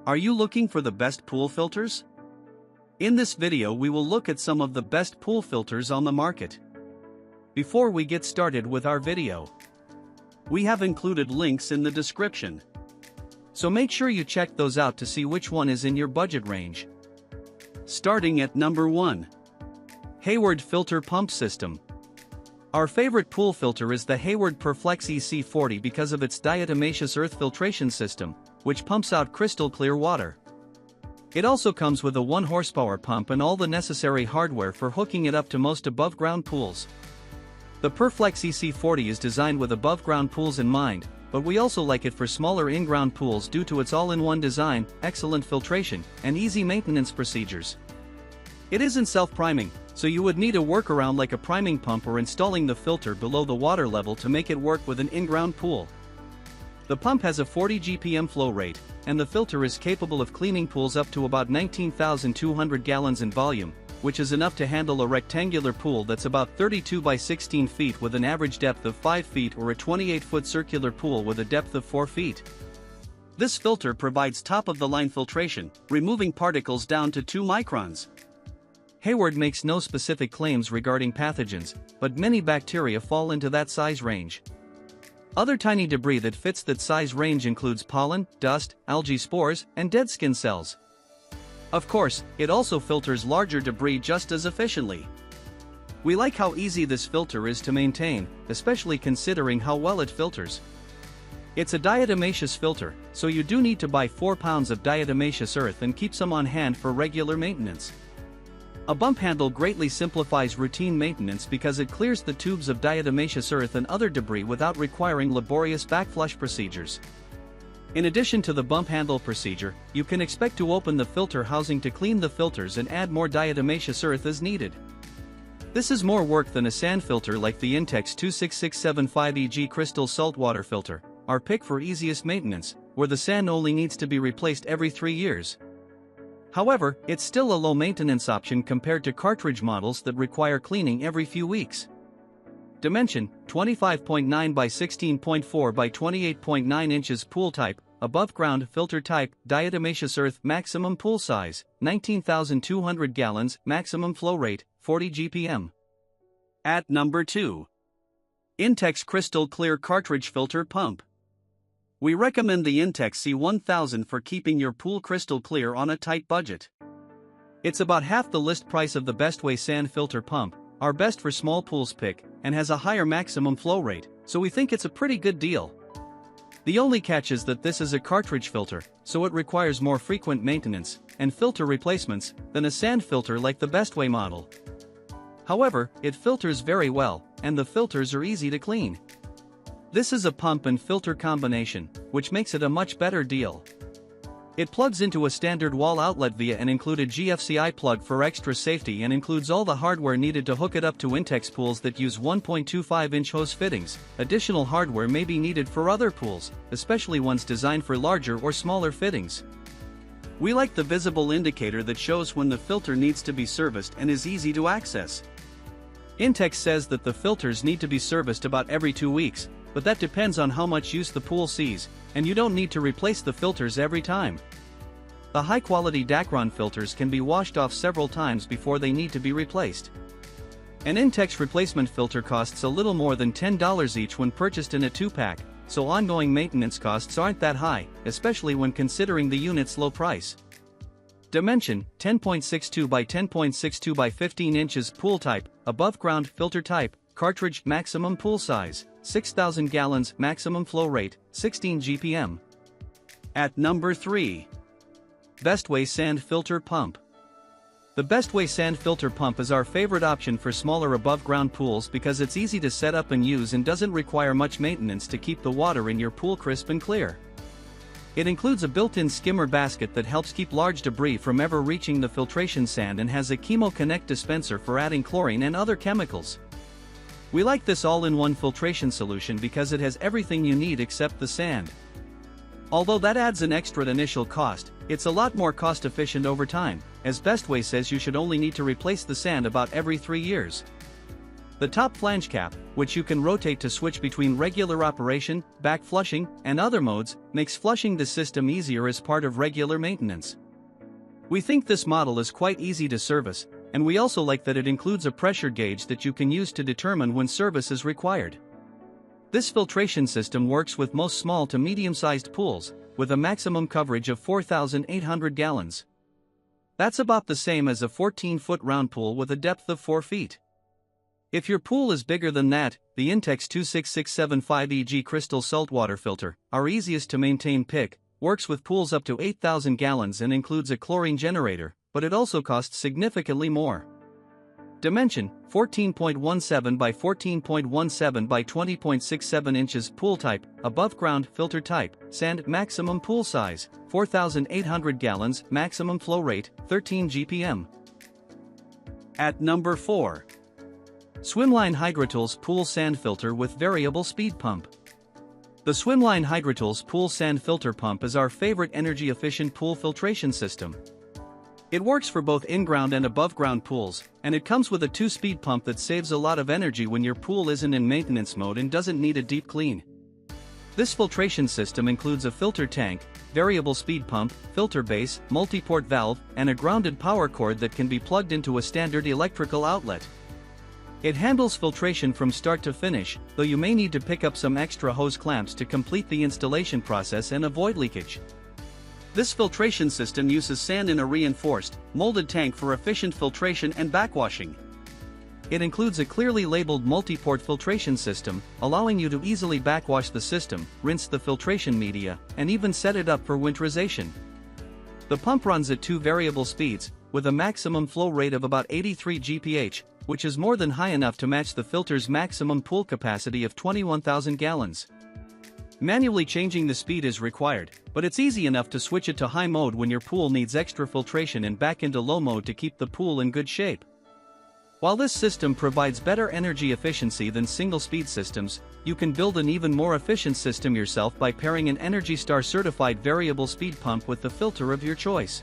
Are you looking for the best pool filters? In this video we will look at some of the best pool filters on the market. Before we get started with our video, we have included links in the description. So make sure you check those out to see which one is in your budget range. Starting at number 1. Hayward Filter Pump System. Our favorite pool filter is the Hayward Perflex EC40 because of its diatomaceous earth filtration system, which pumps out crystal clear water. It also comes with a 1 horsepower pump and all the necessary hardware for hooking it up to most above-ground pools. The Perflex EC40 is designed with above-ground pools in mind, but we also like it for smaller in-ground pools due to its all-in-one design, excellent filtration, and easy maintenance procedures. It isn't self-priming, so you would need a workaround like a priming pump or installing the filter below the water level to make it work with an in-ground pool. The pump has a 40 GPM flow rate, and the filter is capable of cleaning pools up to about 19,200 gallons in volume, which is enough to handle a rectangular pool that's about 32 by 16 feet with an average depth of 5 feet or a 28-foot circular pool with a depth of 4 feet. This filter provides top-of-the-line filtration, removing particles down to 2 microns. Hayward makes no specific claims regarding pathogens, but many bacteria fall into that size range. Other tiny debris that fits that size range includes pollen, dust, algae spores, and dead skin cells. Of course, it also filters larger debris just as efficiently. We like how easy this filter is to maintain, especially considering how well it filters. It's a diatomaceous filter, so you do need to buy 4 pounds of diatomaceous earth and keep some on hand for regular maintenance. A bump handle greatly simplifies routine maintenance because it clears the tubes of diatomaceous earth and other debris without requiring laborious backflush procedures. In addition to the bump handle procedure, you can expect to open the filter housing to clean the filters and add more diatomaceous earth as needed. This is more work than a sand filter like the Intex 26675EG Krystal saltwater filter, our pick for easiest maintenance, where the sand only needs to be replaced every 3 years. However, it's still a low-maintenance option compared to cartridge models that require cleaning every few weeks. Dimension: 25.9 by 16.4 by 28.9 inches. Pool type: above-ground. Filter type: diatomaceous earth. Maximum pool size: 19,200 gallons. Maximum flow rate: 40 GPM. At number 2. Intex Krystal Clear Cartridge Filter Pump. We recommend the Intex C1000 for keeping your pool crystal clear on a tight budget. It's about half the list price of the Bestway sand filter pump, our best for small pools pick, and has a higher maximum flow rate, so we think it's a pretty good deal. The only catch is that this is a cartridge filter, so it requires more frequent maintenance and filter replacements than a sand filter like the Bestway model. However, it filters very well, and the filters are easy to clean. This is a pump and filter combination, which makes it a much better deal. It plugs into a standard wall outlet via an included GFCI plug for extra safety and includes all the hardware needed to hook it up to Intex pools that use 1.25-inch hose fittings. Additional hardware may be needed for other pools, especially ones designed for larger or smaller fittings. We like the visible indicator that shows when the filter needs to be serviced and is easy to access. Intex says that the filters need to be serviced about every 2 weeks, but that depends on how much use the pool sees, and you don't need to replace the filters every time. The high-quality Dacron filters can be washed off several times before they need to be replaced. An Intex replacement filter costs a little more than $10 each when purchased in a 2-pack, so ongoing maintenance costs aren't that high, especially when considering the unit's low price. Dimension: 10.62 by 10.62 by 15 inches. Pool type: above-ground. Filter type: cartridge. Maximum pool size: 6,000 gallons. Maximum flow rate: 16 GPM. At number 3. Bestway Sand Filter Pump. The Bestway Sand Filter Pump is our favorite option for smaller above-ground pools because it's easy to set up and use and doesn't require much maintenance to keep the water in your pool crisp and clear. It includes a built-in skimmer basket that helps keep large debris from ever reaching the filtration sand and has a Chemo Connect dispenser for adding chlorine and other chemicals. We like this all-in-one filtration solution because it has everything you need except the sand. Although that adds an extra initial cost, it's a lot more cost-efficient over time, as Bestway says you should only need to replace the sand about every 3 years. The top flange cap, which you can rotate to switch between regular operation, back flushing, and other modes, makes flushing the system easier as part of regular maintenance. We think this model is quite easy to service, and we also like that it includes a pressure gauge that you can use to determine when service is required. This filtration system works with most small to medium-sized pools, with a maximum coverage of 4,800 gallons. That's about the same as a 14-foot round pool with a depth of 4 feet. If your pool is bigger than that, the Intex 26675EG Krystal saltwater filter, our easiest to maintain pick, works with pools up to 8,000 gallons and includes a chlorine generator, but it also costs significantly more. Dimension: 14.17 by 14.17 by 20.67 inches. Pool type: above ground. Filter type: sand. Maximum pool size: 4,800 gallons. Maximum flow rate: 13 GPM. At number 4. Swimline Hydrotools Pool Sand Filter with Variable Speed Pump. The Swimline Hydrotools Pool Sand Filter Pump is our favorite energy-efficient pool filtration system. It works for both in-ground and above-ground pools, and it comes with a 2-speed pump that saves a lot of energy when your pool isn't in maintenance mode and doesn't need a deep clean. This filtration system includes a filter tank, variable speed pump, filter base, multi-port valve, and a grounded power cord that can be plugged into a standard electrical outlet. It handles filtration from start to finish, though you may need to pick up some extra hose clamps to complete the installation process and avoid leakage. This filtration system uses sand in a reinforced, molded tank for efficient filtration and backwashing. It includes a clearly labeled multi-port filtration system, allowing you to easily backwash the system, rinse the filtration media, and even set it up for winterization. The pump runs at 2 variable speeds, with a maximum flow rate of about 83 GPH, which is more than high enough to match the filter's maximum pool capacity of 21,000 gallons. Manually changing the speed is required, but it's easy enough to switch it to high mode when your pool needs extra filtration and back into low mode to keep the pool in good shape. While this system provides better energy efficiency than single-speed systems, you can build an even more efficient system yourself by pairing an ENERGY STAR certified variable speed pump with the filter of your choice.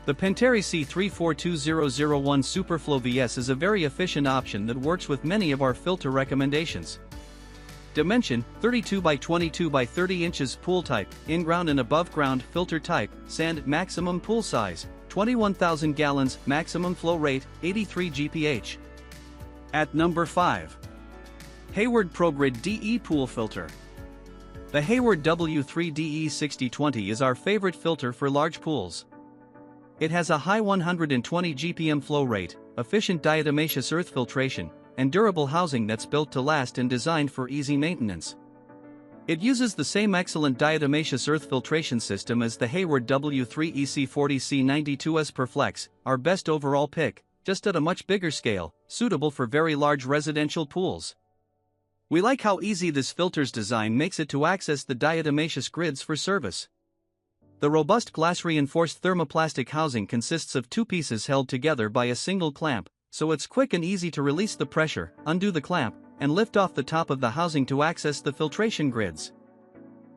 The Penteri C342001 Superflow VS is a very efficient option that works with many of our filter recommendations. Dimension: 32 by 22 by 30 inches. Pool type: in-ground and above-ground. Filter type: sand. Maximum pool size: 21,000 gallons. Maximum flow rate: 83 GPH. At number 5. Hayward ProGrid DE Pool Filter. The Hayward W3DE 6020 is our favorite filter for large pools. It has a high 120 GPM flow rate, efficient diatomaceous earth filtration, and durable housing that's built to last and designed for easy maintenance. It uses the same excellent diatomaceous earth filtration system as the Hayward W3EC40C92S Perflex, our best overall pick, just at a much bigger scale, suitable for very large residential pools. We like how easy this filter's design makes it to access the diatomaceous grids for service. The robust glass-reinforced thermoplastic housing consists of 2 pieces held together by a single clamp, so it's quick and easy to release the pressure, undo the clamp, and lift off the top of the housing to access the filtration grids.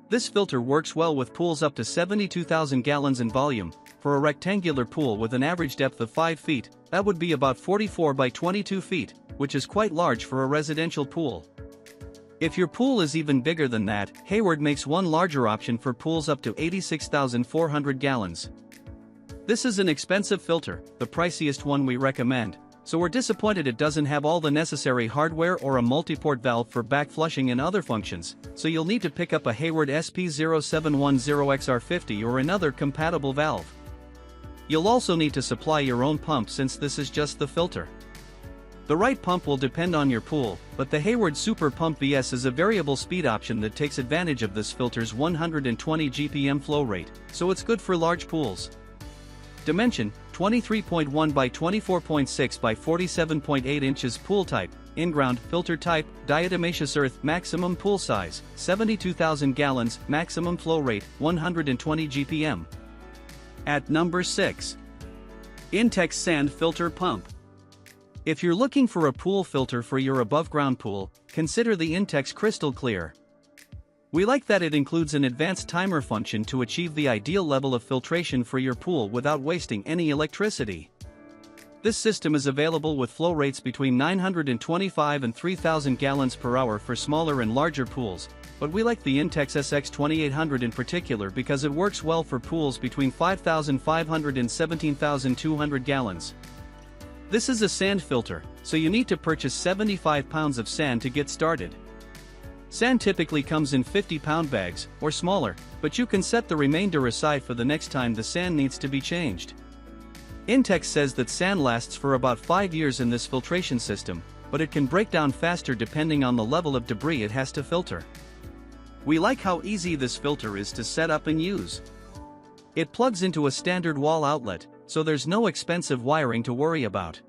This filter works well with pools up to 72,000 gallons in volume. For a rectangular pool with an average depth of 5 feet, that would be about 44 by 22 feet, which is quite large for a residential pool. If your pool is even bigger than that, Hayward makes one larger option for pools up to 86,400 gallons. This is an expensive filter, the priciest one we recommend, so we're disappointed it doesn't have all the necessary hardware or a multi-port valve for back flushing and other functions, so you'll need to pick up a Hayward SP0710XR50 or another compatible valve. You'll also need to supply your own pump since this is just the filter. The right pump will depend on your pool, but the Hayward Super Pump VS is a variable speed option that takes advantage of this filter's 120 GPM flow rate, so it's good for large pools. Dimension: 23.1 by 24.6 by 47.8 inches. Pool type: in-ground. Filter type: diatomaceous earth. Maximum pool size: 72,000 gallons. Maximum flow rate: 120 GPM. At number 6. Intex Sand Filter Pump. If you're looking for a pool filter for your above-ground pool, consider the Intex Krystal Clear. We like that it includes an advanced timer function to achieve the ideal level of filtration for your pool without wasting any electricity. This system is available with flow rates between 925 and 3,000 gallons per hour for smaller and larger pools, but we like the Intex SX2800 in particular because it works well for pools between 5,500 and 17,200 gallons. This is a sand filter, so you need to purchase 75 pounds of sand to get started. Sand typically comes in 50-pound bags, or smaller, but you can set the remainder aside for the next time the sand needs to be changed. Intex says that sand lasts for about 5 years in this filtration system, but it can break down faster depending on the level of debris it has to filter. We like how easy this filter is to set up and use. It plugs into a standard wall outlet, so there's no expensive wiring to worry about.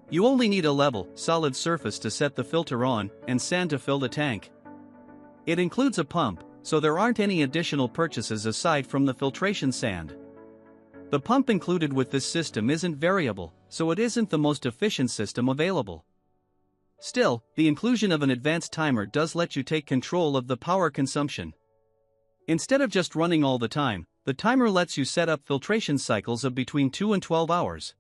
You only need a level, solid surface to set the filter on, and sand to fill the tank. It includes a pump, so there aren't any additional purchases aside from the filtration sand. The pump included with this system isn't variable, so it isn't the most efficient system available. Still, the inclusion of an advanced timer does let you take control of the power consumption. Instead of just running all the time, the timer lets you set up filtration cycles of between 2 and 12 hours.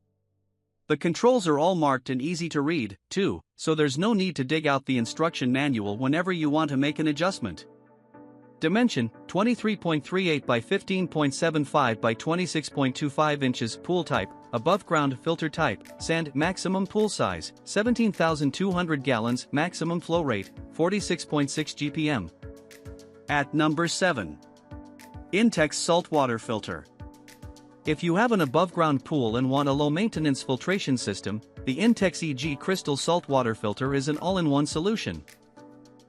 The controls are all marked and easy to read, too, so there's no need to dig out the instruction manual whenever you want to make an adjustment. Dimension, 23.38 by 15.75 by 26.25 inches. Pool type, above ground filter type, sand. Maximum pool size, 17,200 gallons. Maximum flow rate, 46.6 GPM. At number 7. Intex Saltwater Filter. If you have an above-ground pool and want a low-maintenance filtration system, the Intex EG Krystal Saltwater Filter is an all-in-one solution.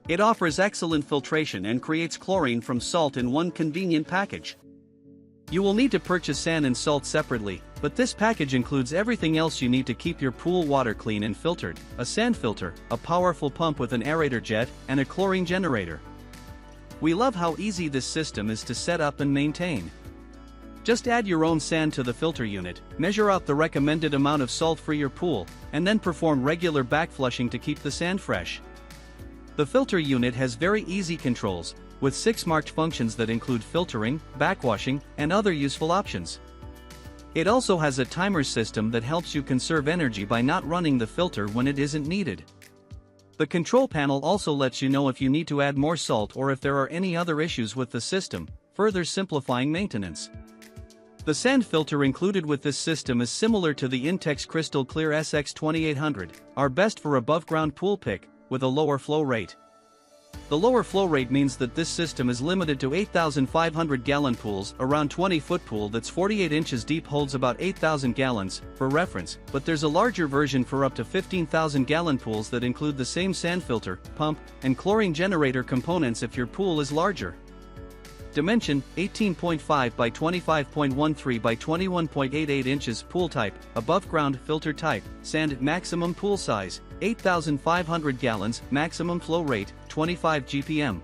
It offers excellent filtration and creates chlorine from salt in one convenient package. You will need to purchase sand and salt separately, but this package includes everything else you need to keep your pool water clean and filtered: a sand filter, a powerful pump with an aerator jet, and a chlorine generator. We love how easy this system is to set up and maintain. Just add your own sand to the filter unit, measure out the recommended amount of salt for your pool, and then perform regular backflushing to keep the sand fresh. The filter unit has very easy controls, with 6 marked functions that include filtering, backwashing, and other useful options. It also has a timer system that helps you conserve energy by not running the filter when it isn't needed. The control panel also lets you know if you need to add more salt or if there are any other issues with the system, further simplifying maintenance. The sand filter included with this system is similar to the Intex Krystal Clear SX2800, our best for above-ground pool pick, with a lower flow rate. The lower flow rate means that this system is limited to 8,500 gallon pools. Around 20-foot pool that's 48 inches deep holds about 8,000 gallons, for reference, but there's a larger version for up to 15,000 gallon pools that include the same sand filter, pump, and chlorine generator components if your pool is larger. Dimension, 18.5 by 25.13 by 21.88 inches. Pool type, above ground filter type, sand. Maximum pool size, 8,500 gallons. Maximum flow rate, 25 GPM.